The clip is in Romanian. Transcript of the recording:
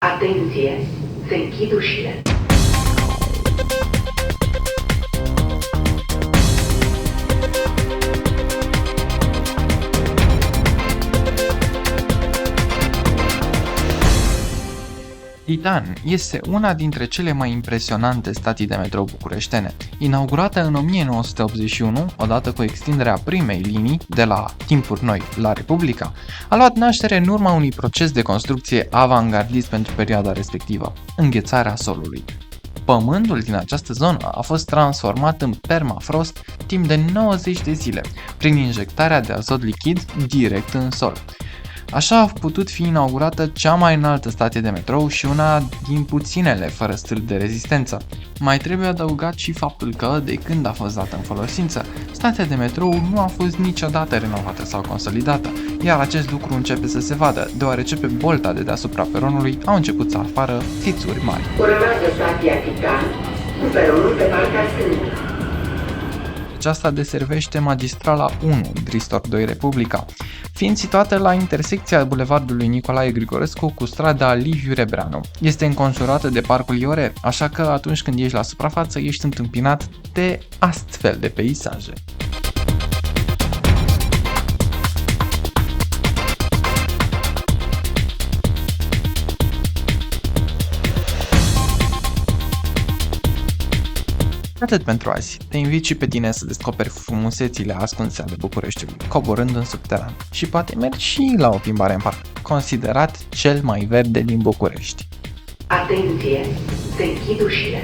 Atenție! Se închid ușile. Titan este una dintre cele mai impresionante stații de metrou bucureștene. Inaugurată în 1981, odată cu extinderea primei linii de la Timpuri Noi la Republica, a luat naștere în urma unui proces de construcție avangardist pentru perioada respectivă, înghețarea solului. Pământul din această zonă a fost transformat în permafrost timp de 90 de zile, prin injectarea de azot lichid direct în sol. Așa a putut fi inaugurată cea mai înaltă stație de metrou și una din puținele fără stâlpi de rezistență. Mai trebuie adăugat și faptul că, de când a fost dată în folosință, stația de metrou nu a fost niciodată renovată sau consolidată, iar acest lucru începe să se vadă, deoarece pe bolta de deasupra peronului au început să apară țițuri mari. Urmează stația Titan, cu peronul pe partea stângă. Aceasta deservește magistrala 1, Dristor 2 Republica, fiind situată la intersecția bulevardului Nicolae Grigorescu cu strada Liviu Rebreanu. Este înconjurată de parcul Iore, așa că atunci când ești la suprafață ești întâmpinat de astfel de peisaje. Atât pentru azi. Te invit și pe tine să descoperi frumusețile ascunse ale Bucureștiului, coborând în subteran. Și poate mergi și la o plimbare în parc, considerat cel mai verde din București. Atenție! Se închid ușile.